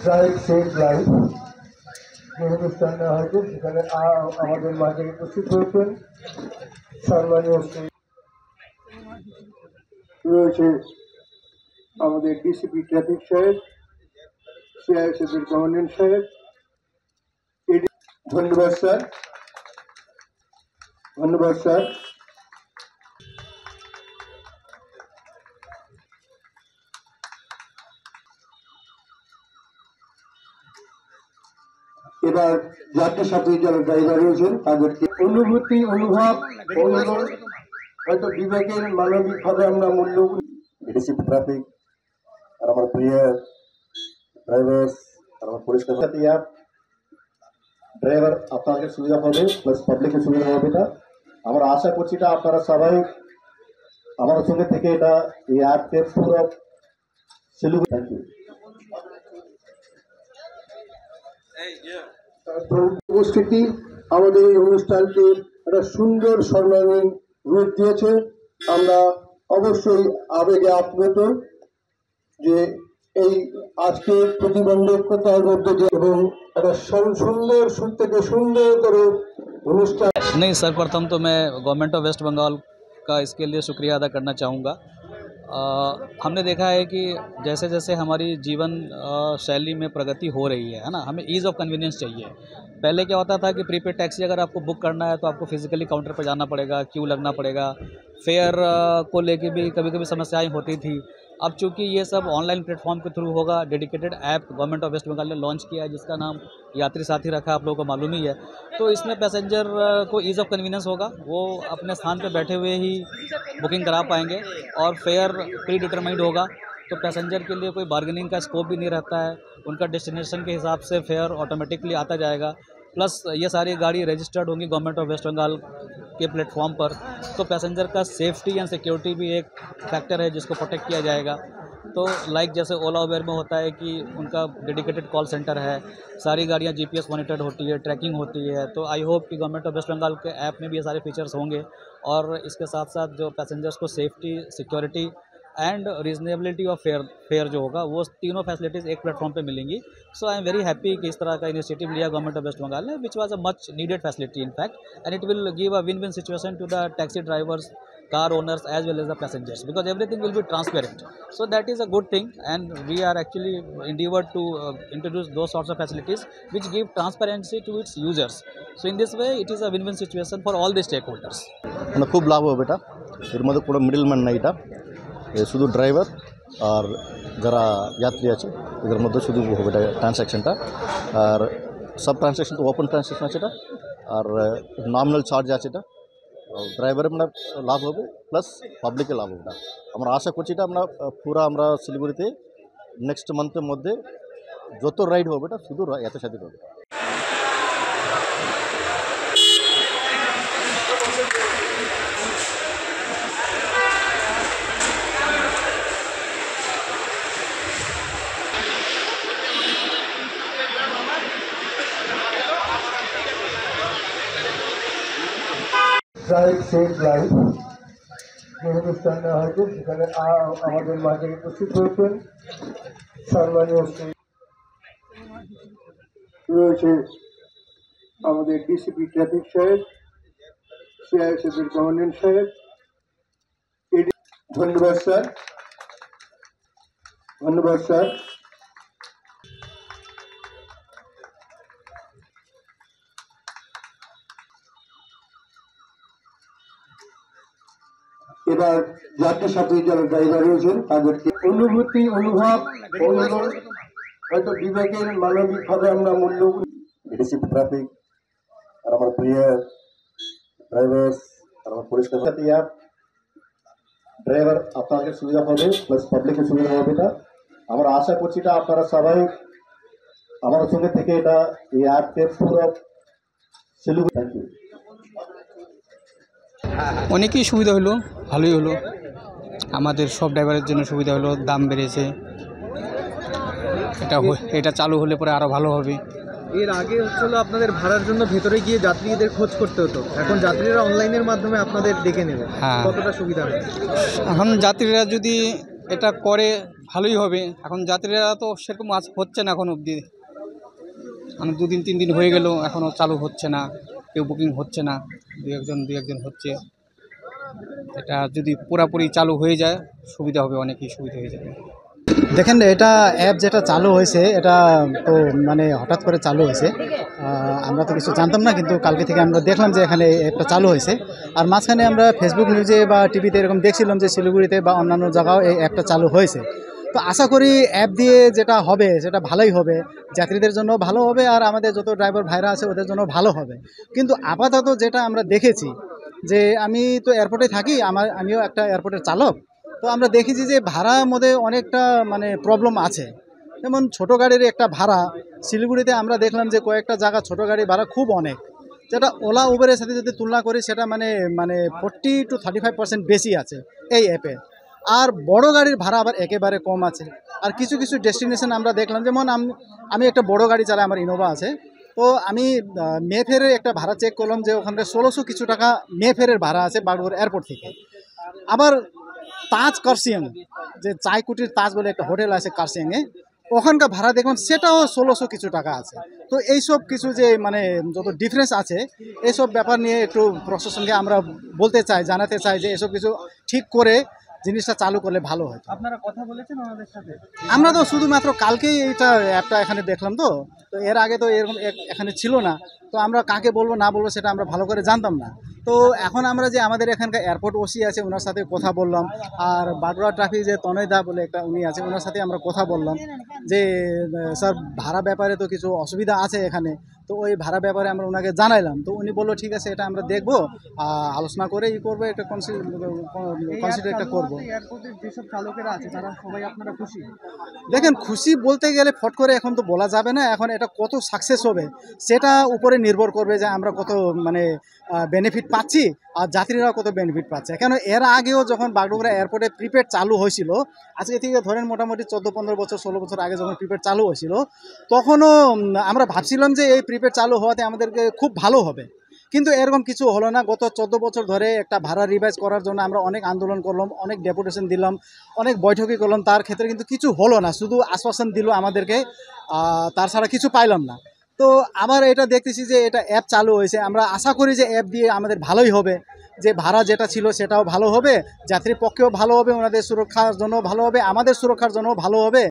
Drive save life যে অনুষ্ঠান নেওয়া হয়েছে সেখানে আমাদের মাঝে উপস্থিত হয়েছেন সম্মানীয় রয়েছে আমাদের ডিসিপি ট্রাফিক সাহেব, সিআইএসএফের কমান্ডেন্ট সাহেব। ধন্যবাদ স্যার, ধন্যবাদ স্যার। এবার যাত্রীর সাথে যারা ড্রাইভার রয়েছেন তাদেরকে অনুভূতি, অনুভব, হয়তো বিবেকের মানবিকভাবে আমরা মূল্য ডিসিপি ট্রাফিক আর আমার প্রিয় ড্রাইভার আর আমার পুলিশ ড্রাইভার আপনাদের সুবিধা হবে, প্লাস পাবলিকের সুবিধা হবে। এটা আমরা আশা করছি এটা আপনারা সবাই আমার সঙ্গে থেকে এটা এই অ্যাপকে পুরো শিলিগুড়ি। Thank you. উপস্থিতি আমাদের এই অনুষ্ঠানকে একটা সুন্দর স্বর্ণালীন রূপ দিয়েছে। আমরা অবশ্যই আবেগে আপ্লুত যে এই আজকের প্রতিবন্ধকতার মধ্যে যে এবং একটা সুন্দর সুর থেকে সুন্দর করে অনুষ্ঠান। नहीं सर, प्रथम तो मैं गवर्नमेंट ऑफ वेस्ट बंगाल का इसके लिए शुक्रिया अदा करना चाहूँगा। हमने देखा है कि जैसे जैसे हमारी जीवन शैली में प्रगति हो रही है ना, हमें ईज़ ऑफ कन्वीनियंस चाहिए। पहले क्या होता था कि प्रीपेड टैक्सी अगर आपको बुक करना है तो आपको फिजिकली काउंटर पर जाना पड़ेगा, क्यू लगना पड़ेगा, फेयर को लेके भी कभी कभी समस्याएं होती थी। अब चूंकि ये सब ऑनलाइन प्लेटफॉर्म के थ्रू होगा, dedicated app government of West Bengal ने लॉन्च किया है जिसका नाम यात्री साथी रखा, आप लोगों को मालूम ही है। तो इसमें पैसेंजर को ईज़ ऑफ कन्वीनियंस होगा, वो अपने स्थान पर बैठे हुए ही बुकिंग करा पाएंगे और फेयर प्री डिटरमाइंड होगा। तो पैसेंजर के लिए कोई बार्गेनिंग का स्कोप भी नहीं रहता है, उनका डेस्टिनेशन के हिसाब से फेयर ऑटोमेटिकली आता जाएगा। प्लस ये सारी गाड़ी रजिस्टर्ड होंगी गवर्नमेंट ऑफ वेस्ट बंगाल के प्लेटफॉर्म पर, तो पैसेंजर का सेफ्टी एंड सिक्योरिटी भी एक फैक्टर है जिसको प्रोटेक्ट किया जाएगा। तो लाइक जैसे ओला उबेर में होता है कि उनका डेडिकेटेड कॉल सेंटर है, सारी गाड़ियाँ जीपीएस मॉनिटर्ड होती है, ट्रैकिंग होती है। तो आई होप कि गवर्नमेंट ऑफ वेस्ट बंगाल के ऐप में भी ये सारे फीचर्स होंगे और इसके साथ साथ जो पैसेंजर्स को safety, security and reasonability of fair जो होगा वो तीनों फैसिलिटीज़ एक प्लेटफॉर्म पे मिलेंगी। सो आई एम वेरी हैप्पी कि इस तरह का इनिशिएटिव लिया गवर्नमेंट ऑफ वेस्ट बंगाल ने, which was a much needed facility in fact, and it will give a win win situation to the taxi drivers, car owners as well as the passengers, because everything will be transparent. So that is a good thing, and we are actually endeavored to introduce those sorts of facilities which give transparency to its users. So in this way it is a win-win situation for all the stakeholders. মানে খুব লাভ হবে এটা, এর মধ্যে কোনো middleman নাই, এটা শুধু ড্রাইভার আর যারা যাত্রী আছে এদের মধ্যে শুধু হবে এটা ট্রানজ্যাকশনটা। আর সব ট্রানজ্যাকশন তো ওপেন ট্রানজ্যাকশন আছে এটা, আর নমিনাল চার্জ আছে এটা। ড্রাইভারের মানে লাভ হবে প্লাস পাবলিকের লাভ হবে না। আমরা আশা করছি এটা আমরা পুরো আমরা শিলিগুড়িতে নেক্সট মান্থের মধ্যে যত রাইড হবে এটা শুধু এত সাথে হবে। ড্রাইভ সেভ লাইফ যে অনুষ্ঠান নেওয়া হয়েছে সেখানে আমাদের মাঝে উপস্থিত হয়েছেন সম্মানীয় রয়েছে আমাদের ডিসিপি ট্রাফিক সাহেব, সিআইএসএফের কমান্ডেন্ট সাহেব। ধন্যবাদ স্যার, ধন্যবাদ স্যার। এবার যাত্রীর সাথে যারা ড্রাইভার রয়েছেন তাদেরকে অনুভূতি, অনুভব, হয়তো বিবেকের মানবিকভাবে আমরা মূল্য। ডিসিপি ট্রাফিক আর আমার প্রিয় ড্রাইভার আর আমার পুলিশ ড্রাইভার আপনাদের সুবিধা হবে, প্লাস পাবলিকের সুবিধা হবে। এটা আমরা আশা করছি এটা আপনারা সবাই আমার সঙ্গে থেকে এটা এই অ্যাপকে পুরো শিলিগুড়ি। Thank you. অনেকই সুবিধা হলো, ভালোই হলো, আমাদের সব ড্রাইভারের জন্য সুবিধা হলো। দাম বেড়েছে, এটা চালু হলে পরে আরও ভালো হবে। এর আগে হচ্ছিল আপনাদের ভাড়ার জন্য ভেতরে গিয়ে যাত্রীদের খোঁজ করতে হতো, এখন যাত্রীরা অনলাইনের মাধ্যমে আপনাদের ডেকে নেবে। হ্যাঁ, কতটা সুবিধা হবে? এখন যাত্রীরা যদি এটা করে ভালোই হবে। এখন যাত্রীরা তো সেরকম হচ্ছে না এখন অবধি, মানে 2 দিন 3 দিন হয়ে গেল এখনও চালু হচ্ছে না, কেউ বুকিং হচ্ছে না, দু একজন হচ্ছে। এটা যদি পুরোপুরি চালু হয়ে যায় সুবিধা হবে, অনেকই সুবিধা হয়ে যাবে। দেখেন, এটা অ্যাপ যেটা চালু হয়েছে এটা তো মানে হঠাৎ করে চালু হয়েছে, আমরা তো কিছু জানতাম না, কিন্তু কালকে থেকে আমরা দেখলাম যে এখানে অ্যাপটা চালু হয়েছে। আর মাঝখানে আমরা ফেসবুক নিউজে বা টিভিতে এরকম দেখছিলাম যে শিলিগুড়িতে বা অন্যান্য জায়গাও এই অ্যাপটা চালু হয়েছে। তো আশা করি অ্যাপ দিয়ে যেটা হবে সেটা ভালোই হবে, যাত্রীদের জন্য ভালো হবে আর আমাদের যত ড্রাইভার ভাইরা আছে ওদের জন্য ভালো হবে। কিন্তু আপাতত যেটা আমরা দেখেছি যে আমি তো এয়ারপোর্টে থাকি, আমিও একটা এয়ারপোর্টের চালক, তো আমরা দেখেছি যে ভাড়ার মধ্যে অনেকটা মানে প্রবলেম আছে। যেমন ছোটো গাড়ির একটা ভাড়া শিলিগুড়িতে আমরা দেখলাম যে কয়েকটা জায়গা ছোটো গাড়ির ভাড়া খুব অনেক, যেটা ওলা উবেরের সাথে যদি তুলনা করি সেটা মানে 40 to 35% বেশি আছে এই অ্যাপে। আর বড় গাড়ির ভাড়া আবার একেবারে কম আছে। আর কিছু কিছু ডেস্টিনেশন আমরা দেখলাম, যেমন আমি একটা বড় গাড়ি চালাই, আমার ইনোভা আছে, তো আমি মেফেরের একটা ভাড়া চেক করলাম যে ওখানে 1600 কিছু টাকা মেফেরের ভাড়া আছে বাগডোগরা এয়ারপোর্ট থেকে। আবার তাজ কার্সিয়াং, যে চাইকুটির তাজ বলে একটা হোটেল আছে কার্সিয়াংয়ে, ওখানকার ভাড়া দেখলাম সেটাও 1600 কিছু টাকা আছে। তো এইসব কিছু যে মানে যত ডিফারেন্স আছে এইসব ব্যাপার নিয়ে একটু প্রশাসনকে আমরা বলতে চাই, জানাতে চাই যে এসব কিছু ঠিক করে জিনিসটা চালু করলে ভালো হয়। আপনারা কথা বলেছেন ওনাদের সাথে? আমরা তো শুধুমাত্র কালকেই এইটা অ্যাপটা এখানে দেখলাম, তো এর আগে তো এরকম এখানে ছিল না, তো আমরা কাকে বলবো না বলবো সেটা আমরা ভালো করে জানতাম না। তো এখন আমরা যে আমাদের এখানকার এয়ারপোর্ট ওসি আছে ওনার সাথে কথা বললাম, আর বাগড়া ট্রাফিক যে তনয় দা বলে একটা উনি আছে ওনার সাথে আমরা কথা বললাম যে স্যার ভাড়া ব্যাপারে তো কিছু অসুবিধা আছে এখানে, তো ওই ভাড়া ব্যাপারে আমরা ওনাকে জানাইলাম। তো উনি বললো ঠিক আছে, এটা আমরা দেখবো, আলোচনা করে করবো, একটা কনসিডার একটা করবো। এয়ারপোর্টের যেসব চালকেরা আছে তারা সবাই আপনারা খুশি? দেখেন, খুশি বলতে গেলে ফট করে এখন তো বলা যাবে না, এখন এটা কত সাকসেস হবে সেটা উপরে নির্ভর করবে যে আমরা কত মানে বেনিফিট পাচ্ছি আর যাত্রীরাও কত বেনিফিট পাচ্ছে। কেন এর আগেও যখন বাগডোগরা এয়ারপোর্টে প্রিপেড চালু হয়েছিল, আজকে থেকে ধরেন মোটামুটি 14-15 বছর 16 বছর আগে যখন প্রিপেড চালু হয়েছিল, তখনও আমরা ভাবছিলাম যে এই প্রিপেড চালু হওয়াতে আমাদেরকে খুব ভালো হবে, কিন্তু এরকম কিছু হলো না। গত 14 বছর ধরে একটা ভাড়া রিভাইজ করার জন্য আমরা অনেক আন্দোলন করলাম, অনেক ডেপুটেশন দিলাম, অনেক বৈঠকই করলাম, তার ক্ষেত্রে কিন্তু কিছু হলো না, শুধু আশ্বাসন দিল আমাদেরকে, তার ছাড়া কিছু পাইলাম না। তো আবার এটা দেখতেছি যে এটা অ্যাপ চালু হয়েছে, আমরা আশা করি যে অ্যাপ দিয়ে আমাদের ভালোই হবে, যে ভাড়া যেটা ছিল সেটাও ভালো হবে, যাত্রীর পক্ষেও ভালো হবে, ওনাদের সুরক্ষার জন্য ভালো হবে, আমাদের সুরক্ষার জন্য ভালো হবে।